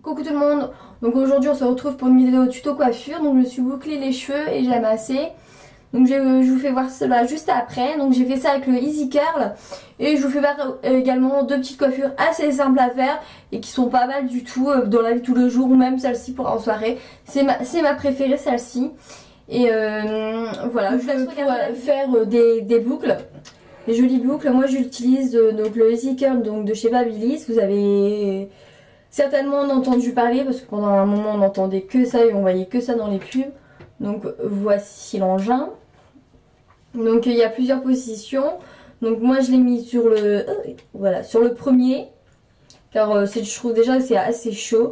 Coucou tout le monde, donc aujourd'hui on se retrouve pour une vidéo tuto coiffure. Donc je me suis bouclé les cheveux et j'ai massé. Donc je vous fais voir cela juste après. Donc j'ai fait ça avec le Easy Curl. Et je vous fais voir également deux petites coiffures assez simples à faire et qui sont pas mal du tout dans la vie de tous les jours, ou même celle-ci pour en soirée. C'est ma préférée, celle-ci. Et voilà, je vais faire des boucles. Les jolies boucles, moi j'utilise donc le Easy Curl donc de chez Babyliss. Vous avez certainement entendu parler parce que pendant un moment on n'entendait que ça et on voyait que ça dans les pubs. Donc voici l'engin. Donc il y a plusieurs positions. Donc moi je l'ai mis sur le voilà, sur le premier, car je trouve déjà que c'est assez chaud.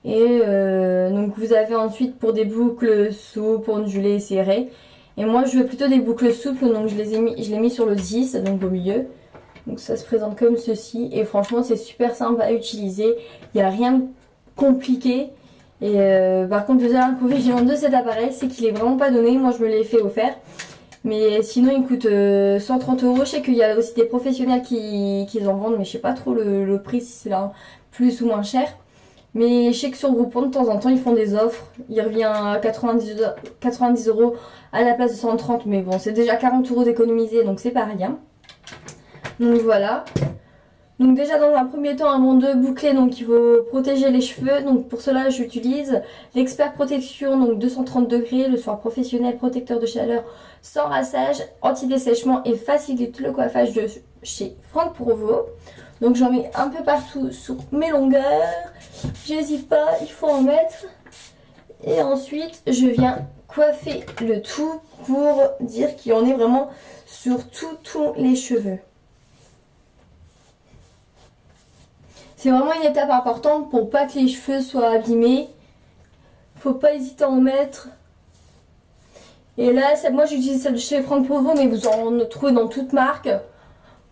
Et donc vous avez ensuite pour des boucles souples, ondulées et serrées. Et moi je veux plutôt des boucles souples, donc je l'ai mis sur le 10, donc au milieu. Donc ça se présente comme ceci et franchement c'est super simple à utiliser, il n'y a rien de compliqué. Et par contre le seul inconvénient de cet appareil c'est qu'il est vraiment pas donné, moi je me l'ai fait offert. Mais sinon il coûte 130 €, je sais qu'il y a aussi des professionnels qui en vendent, mais je sais pas trop le prix, si c'est là plus ou moins cher. Mais je sais que sur Groupon de temps en temps ils font des offres, il revient à 90 € à la place de 130, mais bon c'est déjà 40 € d'économiser donc c'est pas rien. Donc voilà. Donc déjà dans un premier temps, avant de boucler, donc il faut protéger les cheveux. Donc pour cela j'utilise l'Expert Protection, donc 230 degrés, le soin professionnel protecteur de chaleur sans rassage, anti-dessèchement et facilite le coiffage de chez Franck Provo. Donc j'en mets un peu partout sur mes longueurs. J'hésite pas, il faut en mettre. Et ensuite je viens coiffer le tout pour dire qu'il en est vraiment sur tous les cheveux. C'est vraiment une étape importante pour pas que les cheveux soient abîmés. Faut pas hésiter à en mettre. Et là, moi j'utilise celle de chez Franck Provo, mais vous en trouvez dans toute marque.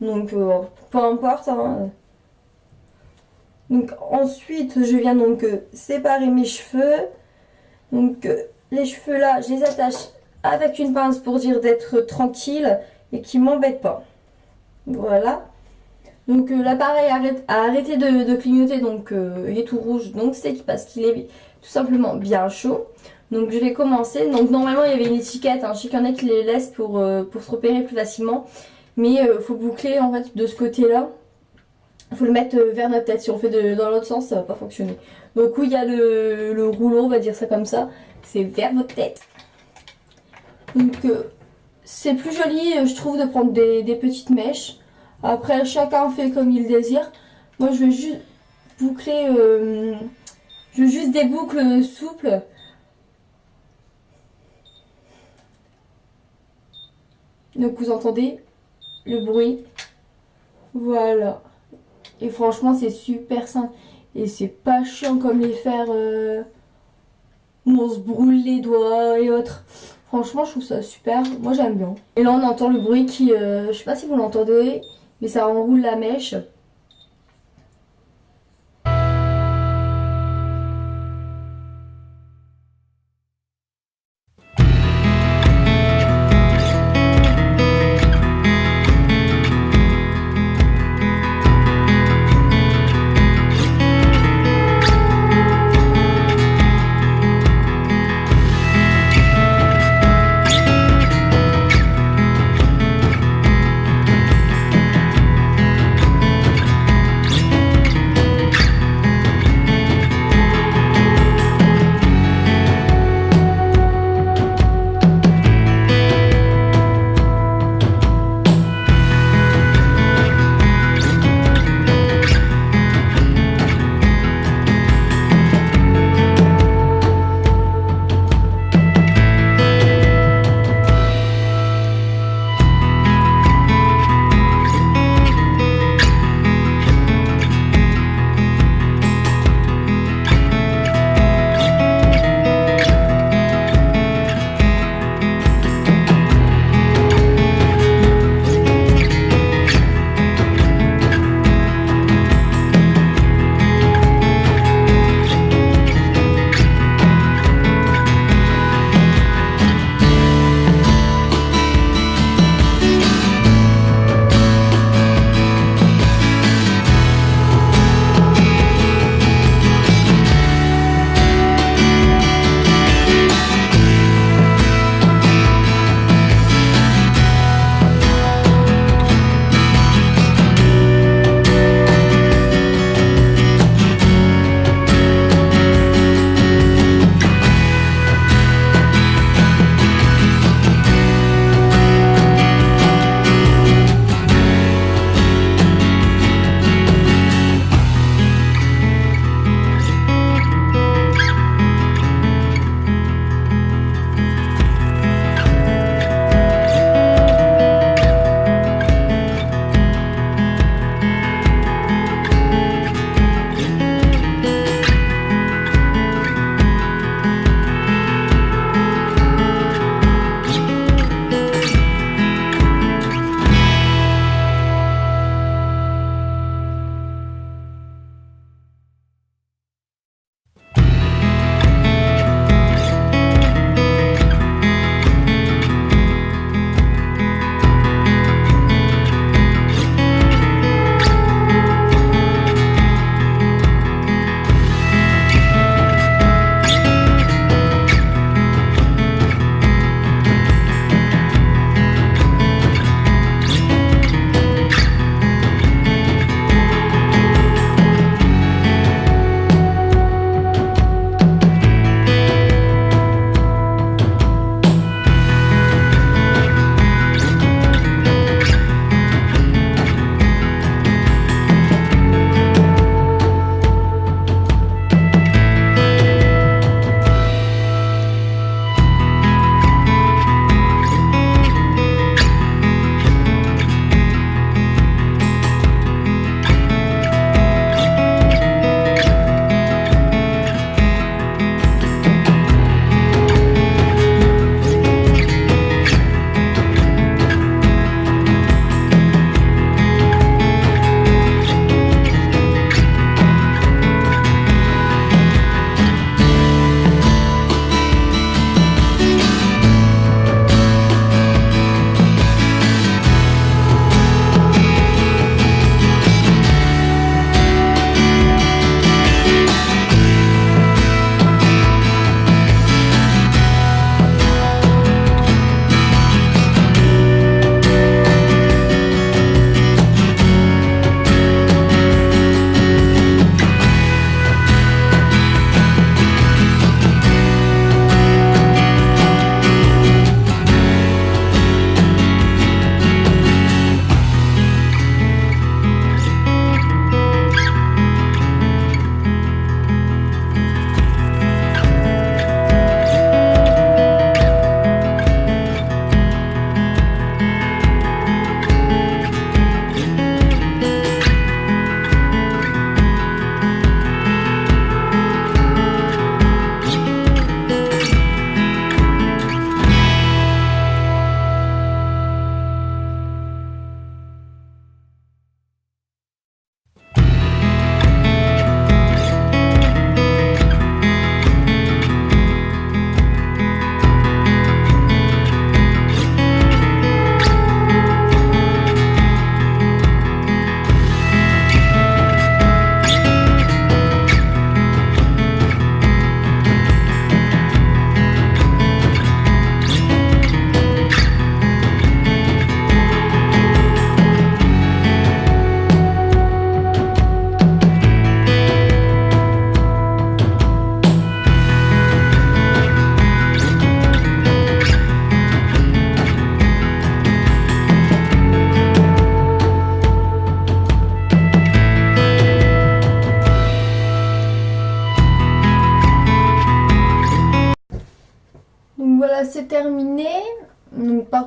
Donc peu importe. Hein. Donc ensuite, je viens donc séparer mes cheveux. Donc les cheveux là, je les attache avec une pince pour dire d'être tranquille et qu'ils m'embêtent pas. Voilà. Donc l'appareil a arrêté de clignoter, donc il est tout rouge, donc c'est parce qu'il est tout simplement bien chaud. Donc je vais commencer. Donc normalement il y avait une étiquette, hein. Je sais qu'il y en a qui les laissent pour se repérer plus facilement. Mais il faut boucler en fait de ce côté-là. Il faut le mettre vers notre tête. Si on fait dans l'autre sens, ça va pas fonctionner. Donc où il y a le rouleau, on va dire ça comme ça, c'est vers votre tête. Donc c'est plus joli, je trouve, de prendre des petites mèches. Après chacun fait comme il désire. Moi je vais juste boucler, je veux juste des boucles souples. Donc vous entendez le bruit. Voilà. Et franchement c'est super simple. Et c'est pas chiant comme les faire où on se brûle les doigts et autres. Franchement je trouve ça super. Moi j'aime bien. Et là on entend le bruit qui, je sais pas si vous l'entendez, mais ça enroule la mèche.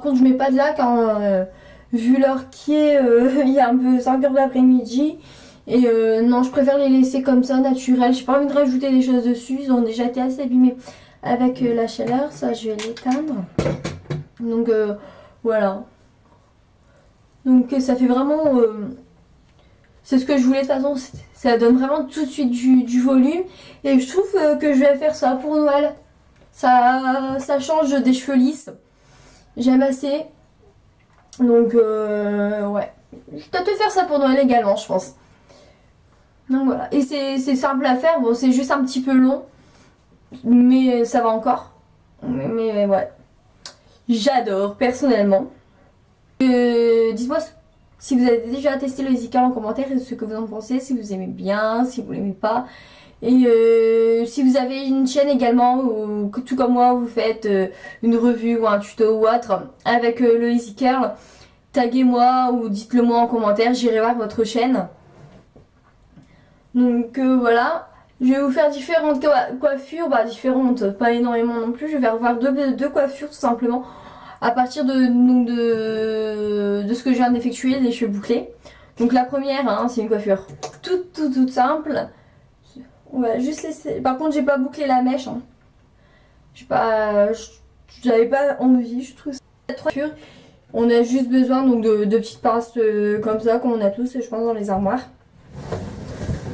contre je mets pas de lac hein, vu l'heure qui est, il y a un peu 5 heures de l'après-midi. Et non, je préfère les laisser comme ça, naturels. J'ai pas envie de rajouter des choses dessus. Ils ont déjà été assez abîmés avec la chaleur. Ça, je vais l'éteindre. Donc voilà. Donc ça fait vraiment... c'est ce que je voulais de toute façon. Ça donne vraiment tout de suite du volume. Et je trouve que je vais faire ça pour Noël. Ça change des cheveux lisses. J'aime assez. Donc ouais. Je vais peut-être faire ça pour Noël également, je pense. Donc voilà. Et c'est simple à faire. Bon, c'est juste un petit peu long. Mais ça va encore. Mais ouais. J'adore personnellement. Dites-moi si vous avez déjà testé le Easy Curl en commentaire et ce que vous en pensez, si vous aimez bien, si vous l'aimez pas. Et si vous avez une chaîne également ou que tout comme moi vous faites une revue ou un tuto ou autre avec le Easy Curl, taguez-moi ou dites-le moi en commentaire, j'irai voir votre chaîne. Donc voilà. Je vais vous faire différentes coiffures, bah différentes, pas énormément non plus. Je vais revoir deux coiffures tout simplement à partir de ce que je viens d'effectuer, les cheveux bouclés. Donc la première, hein, c'est une coiffure toute simple. On va juste laisser. Par contre, j'ai pas bouclé la mèche. Hein. J'avais pas envie, je trouve cette coiffure. On a juste besoin donc de petites pinces comme ça, comme on a tous, je pense, dans les armoires.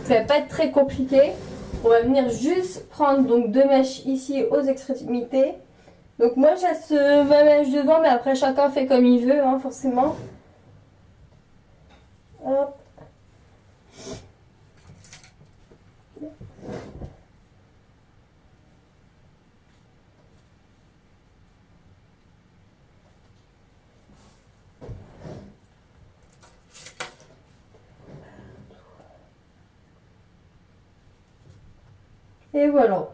Ça va pas être très compliqué. On va venir juste prendre donc deux mèches ici aux extrémités. Donc moi je laisse ma mèche devant, mais après chacun fait comme il veut, hein, forcément. Hop. Et voilà,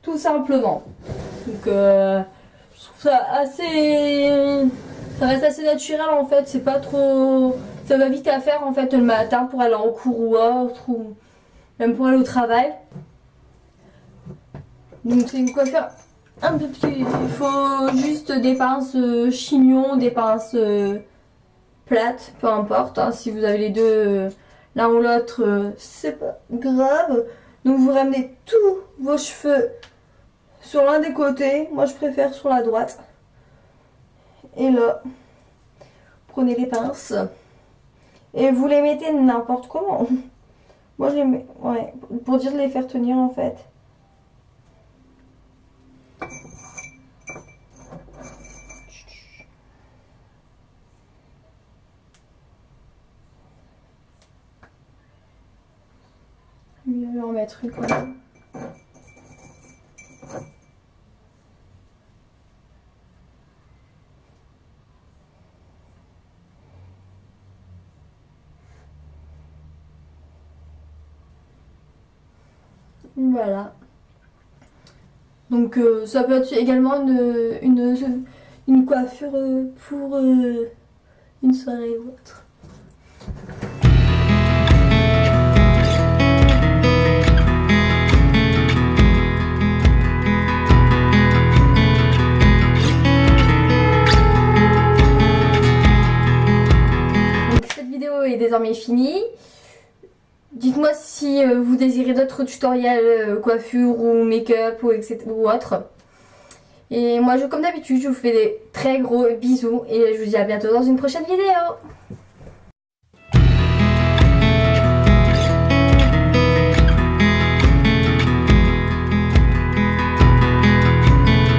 tout simplement. Donc je trouve ça assez... Ça reste assez naturel en fait, c'est pas trop... Ça va vite à faire en fait le matin pour aller en cours ou autre, ou même pour aller au travail. Donc c'est une coiffure un peu petit, il faut juste des pinces chignon, des pinces plates, peu importe. Hein, si vous avez les deux, l'un ou l'autre, c'est pas grave. Donc vous ramenez tous vos cheveux sur l'un des côtés. Moi je préfère sur la droite. Et là, prenez les pinces. Et vous les mettez n'importe comment. Moi je les mets, ouais, pour dire de les faire tenir en fait. Je vais en mettre une quand même. Voilà. Donc ça peut être également une coiffure pour une soirée ou autre. Est désormais fini. Dites-moi si vous désirez d'autres tutoriels coiffure ou make-up ou, etc., ou autre. Et moi, comme d'habitude, je vous fais des très gros bisous et je vous dis à bientôt dans une prochaine vidéo.